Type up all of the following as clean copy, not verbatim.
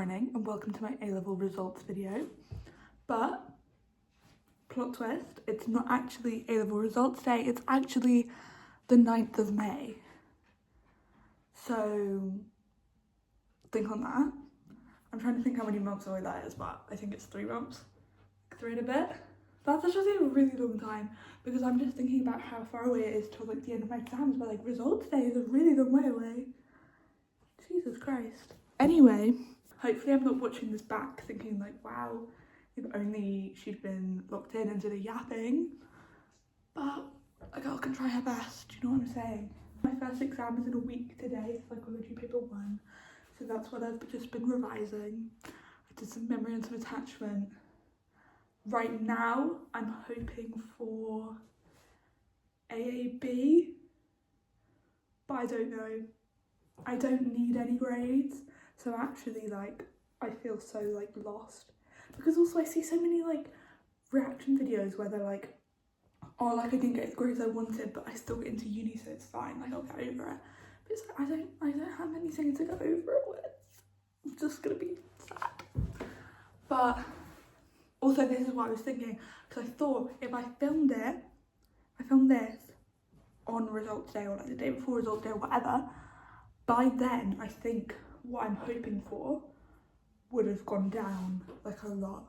morning and welcome to my A-level results video. But, plot twist, it's not actually A-level results day, it's actually the 9th of May. So, think on that. I'm trying to think how many months away that is, but I think it's 3 months. 3 and a bit. That's actually a really long time because I'm just thinking about how far away it is till like the end of my exams, but like results day is a really long way away. Jesus Christ. Anyway, hopefully I'm not watching this back thinking like, wow, if only she'd been locked in instead of yapping. But a girl can try her best, do you know what I'm saying? My first exam is in a week today, psychology paper 1. So that's what I've just been revising. I did some memory and some attachment. Right now, I'm hoping for AAB, but I don't know. I don't need any grades, so actually, like, I feel so, like, lost. Because also I see so many, like, reaction videos where they're like, oh, like, I didn't get the grades I wanted, but I still get into uni, so it's fine, like, I'll get over it. But it's like, I don't have anything to go over it with. I'm just gonna be sad. But also, this is what I was thinking, because I thought if I filmed this on results day or like the day before results day or whatever, by then I think what I'm hoping for would have gone down like a lot.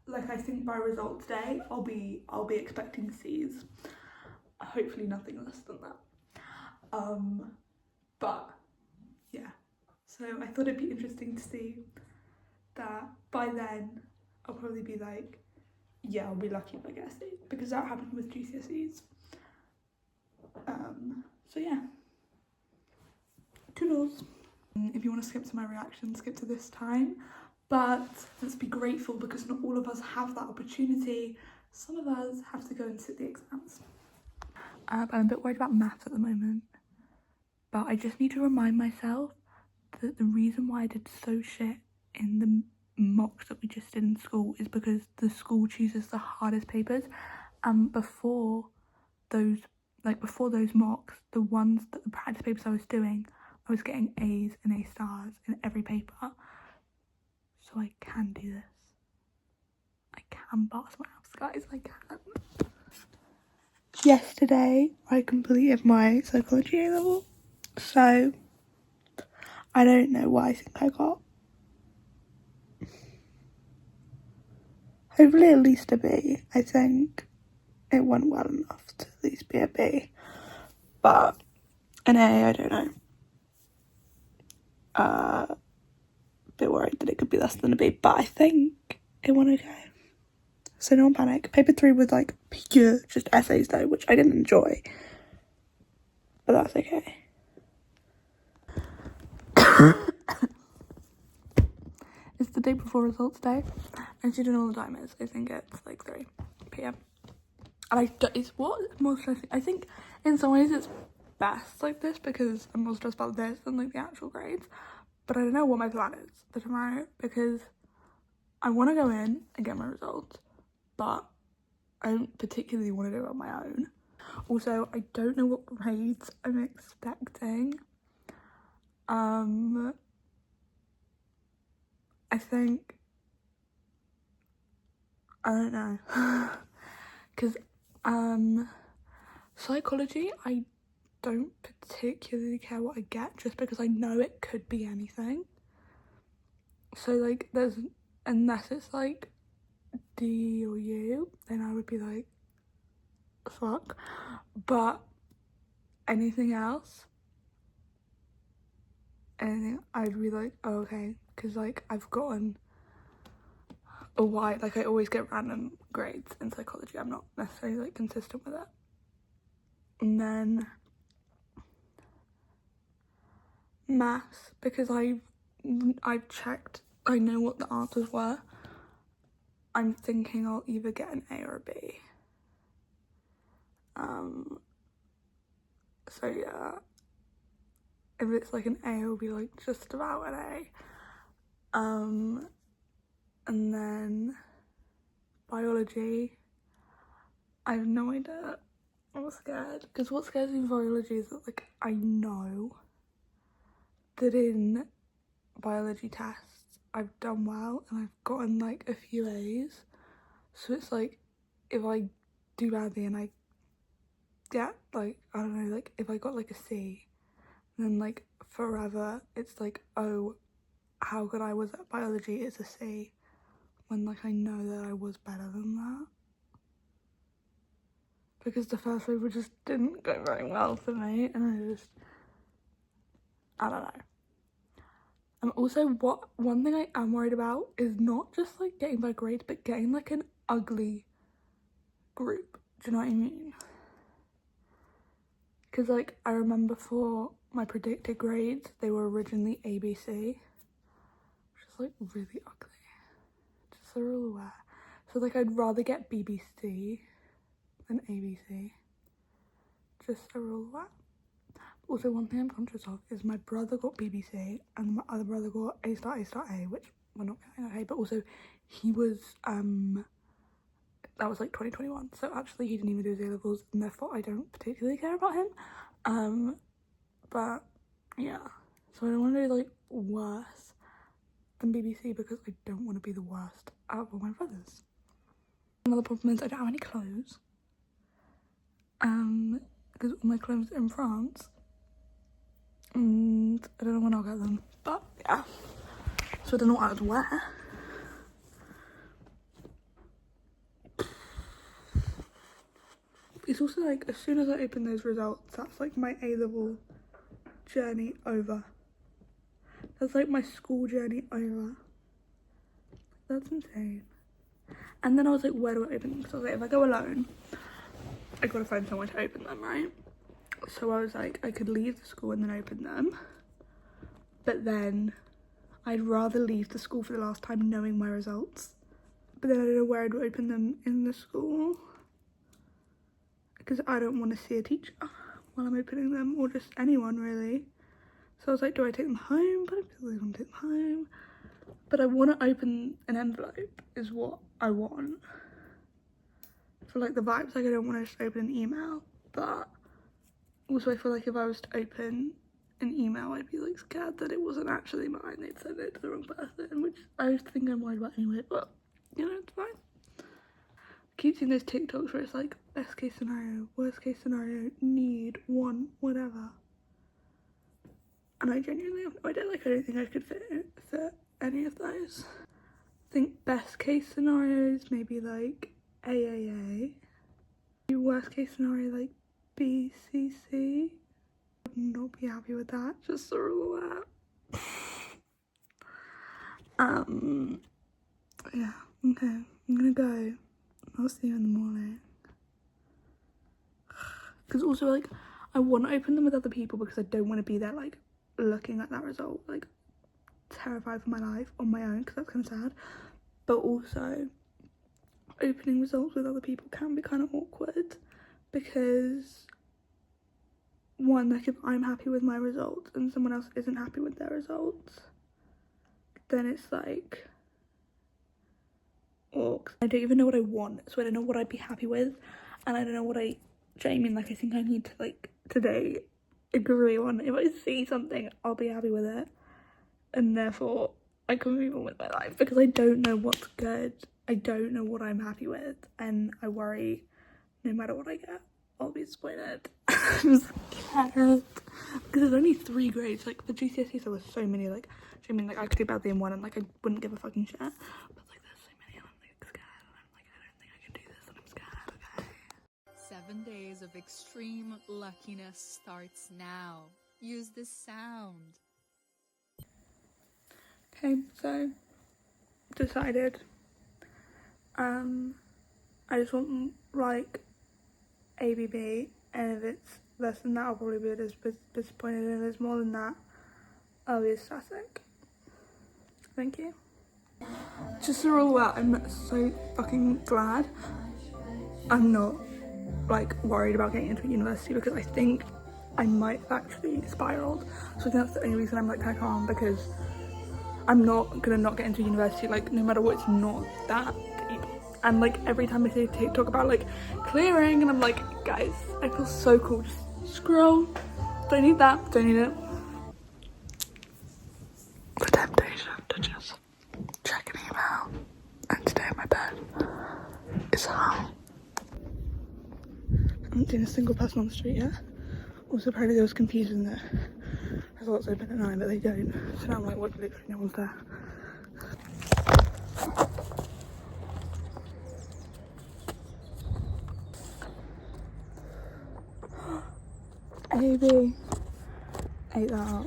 Like I think by results day I'll be expecting C's. Hopefully nothing less than that. But yeah. So I thought it'd be interesting to see that by then I'll probably be like, yeah, I'll be lucky if I get a C, because that happened with GCSEs. So yeah. Toodles. If you want to skip to my reaction, skip to this time. But let's be grateful because not all of us have that opportunity. Some of us have to go and sit the exams. I'm a bit worried about maths at the moment. But I just need to remind myself that the reason why I did so shit in the mocks that we just did in school is because the school chooses the hardest papers. And before those mocks, the practice papers I was doing, I was getting A's and A stars in every paper. So I can do this. I can pass maths, guys, I can. Yesterday, I completed my psychology A-level. So, I don't know what I think I got. Hopefully at least a B. I think it went well enough to at least be a B. But an A, I don't know. Bit worried that it could be less than a B, but I think it went okay. So don't panic. Paper 3 was like pure just essays though, which I didn't enjoy. But that's okay. It's the day before results day. And you don't know what the time is. I think it's like 3 p.m. And it's what more stressing. I think in some ways it's best like this because I'm more stressed about this than like the actual grades. But I don't know what my plan is for tomorrow because I want to go in and get my results, but I don't particularly want to do it on my own. Also, I don't know what grades I'm expecting. I think, I don't know, because psychology, I don't particularly care what I get just because I know it could be anything. So like unless it's like D or U, then I would be like, fuck. But anything else, I'd be like, oh, okay, because like I've gotten a wide, like I always get random grades in psychology. I'm not necessarily like consistent with it. And then maths, because I've checked, I know what the answers were. I'm thinking I'll either get an A or a B. So yeah, if it's like an A, it'll be like just about an A. And then biology, I have no idea. I'm scared because what scares me in biology is that like I know that in biology tests I've done well and I've gotten like a few A's. So it's like, if I do badly and I get like, I don't know, like if I got like a C, then like forever it's like, oh, how good I was at biology is a C, when like I know that I was better than that. Because the first paper just didn't go very well for me, and I don't know. And also, one thing I am worried about is not just like getting bad grades, but getting like an ugly group. Do you know what I mean? Because like I remember for my predicted grades, they were originally ABC, which is like really ugly. Just so we're all aware. So like I'd rather get BBC than ABC. Just so we're all aware. Also, one thing I'm conscious of is my brother got BBC and my other brother got A star, which we're not getting okay, but also he was, that was like 2021, so actually he didn't even do his A-levels, and therefore I don't particularly care about him, but yeah, so I don't want to do like worse than BBC because I don't want to be the worst out of all my brothers. Another problem is I don't have any clothes, because all my clothes are in France, and I don't know when I'll get them, but yeah, so I don't know what I would wear. It's also like, as soon as I open those results, that's like my A-level journey over. That's like my school journey over. That's insane. And then I was like, where do I open them? Because I was like, if I go alone, I gotta find somewhere to open them, right? So I was like, I could leave the school and then open them, but then I'd rather leave the school for the last time knowing my results. But then I don't know where I'd open them in the school, because I don't want to see a teacher while I'm opening them, or just anyone really. So I was like, do I take them home? But I don't really want to take them home. But I want to open an envelope is what I want. For like the vibes, like I don't want to just open an email, but also I feel like if I was to open an email, I'd be like scared that it wasn't actually mine. They'd send it to the wrong person, which I think I'm worried about anyway, but you know, it's fine. I keep seeing those TikToks where it's like, best case scenario, worst case scenario, need, want, whatever. And I genuinely have no idea, like I don't think I could fit any of those. I think best case scenarios, maybe like AAA. Worst case scenario, like BCC. Would not be happy with that, just so we're aware. Yeah, okay, I'm gonna go. I'll see you in the morning. Because also, like, I want to open them with other people because I don't want to be there, like, looking at that result, like, terrified for my life on my own, because that's kind of sad. But also, opening results with other people can be kind of awkward, because one, like, if I'm happy with my results and someone else isn't happy with their results, then it's like, oh, I don't even know what I want, so I don't know what I'd be happy with, and I don't know what I mean, like, I think I need to, like, today agree on, if I see something, I'll be happy with it, and therefore I can move on with my life, because I don't know what's good, I don't know what I'm happy with, and I worry no matter what I get, I'll be disappointed. I'm scared, because there's only 3 grades, like, the GCSEs there was so many, like, I mean, like, I could do badly in one, and, like, I wouldn't give a fucking shit, but, like, there's so many, and I'm, like, scared, and I'm, like, I don't think I can do this, and I'm scared, okay? 7 days of extreme luckiness starts now. Use this sound. Okay, so, decided, I just want, like, ABB, and if it's less than that, I'll probably be disappointed, and if it's more than that, I'll be ecstatic. Thank you. Just so we're all aware, I'm so fucking glad I'm not, like, worried about getting into a university, because I think I might have actually spiraled. So I think that's the only reason I'm, like, kind of calm, because I'm not gonna not get into university, like, no matter what, it's not that deep. And, like, every time I see a TikTok about, like, clearing, and I'm like, guys, I feel so cool, just scroll, don't need that, don't need it. The temptation to just haven't seen a single person on the street yet. Also, apparently there was confusion that results open at 9, but they don't. So now I'm like, what, literally no one's there. AB. Ate that up.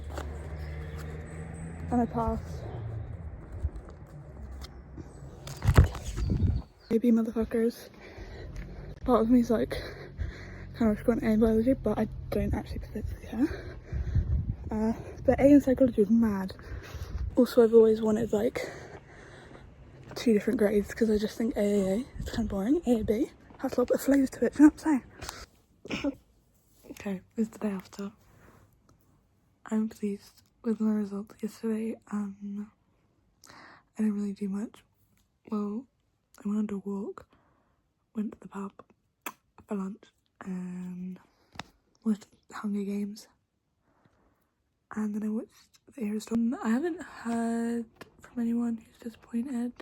And I passed. AB motherfuckers. Part of me's like, kind of got an A in biology, but I don't actually particularly care. But A in psychology is mad. Also, I've always wanted like 2 different grades because I just think A. It's kind of boring. A has a little bit of flavour to it. Do you know what I'm saying? Okay, it's the day after. I'm pleased with my results yesterday. I didn't really do much. Well, I went on a dog walk, went to the pub for lunch, and watched Hunger Games. And then I watched the Aerostorm. I haven't heard from anyone who's disappointed.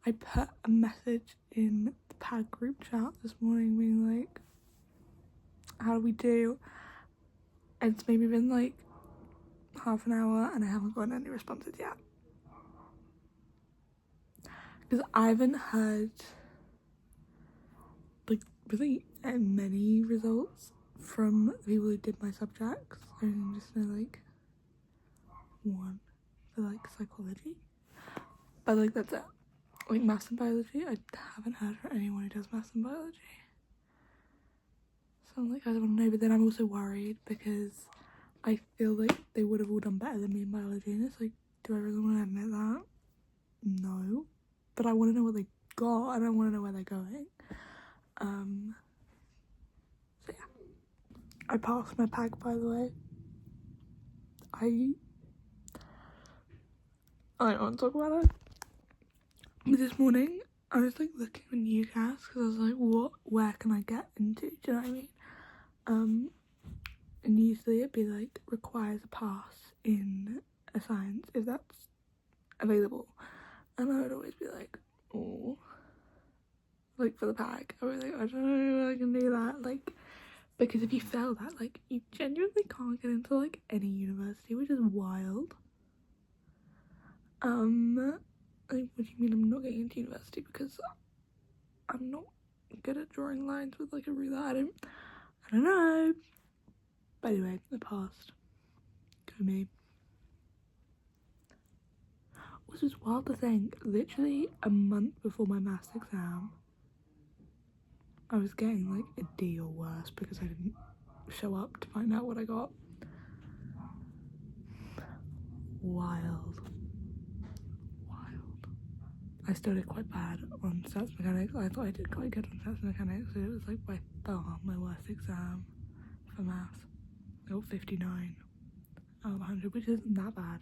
I put a message in the PAG group chat this morning being like, how do we do? And it's maybe been like half an hour and I haven't gotten any responses yet. Because I haven't heard like really many results from the people who did my subjects. I just know like 1 for like psychology. But like that's it. Like maths and biology, I haven't heard from anyone who does maths and biology. So I'm like, I don't want to know, but then I'm also worried because I feel like they would have all done better than me in biology, and it's like, do I really want to admit that? No. But I want to know what they got, and I want to know where they're going. So yeah. I passed my PAG, by the way. I don't want to talk about it. But this morning, I was like looking at ucas because I was like, where can I get into? Do you know what I mean? And usually it'd be like, requires a pass in a science if that's available. And I would always be like, oh, like for the PAG, I was like, I don't know if I can do that. Like, because if you fail that, like, you genuinely can't get into like any university, which is wild. Like, what do you mean I'm not getting into university? Because I'm not good at drawing lines with like a ruler. I don't know. But anyway, I passed. Go me. Which is wild to think, literally a month before my maths exam, I was getting like a D or worse because I didn't show up to find out what I got. Wild. I still did quite bad on stats mechanics. I thought I did quite good on stats mechanics, so it was like by far my worst exam for maths. I got 59 out of 100, which isn't that bad.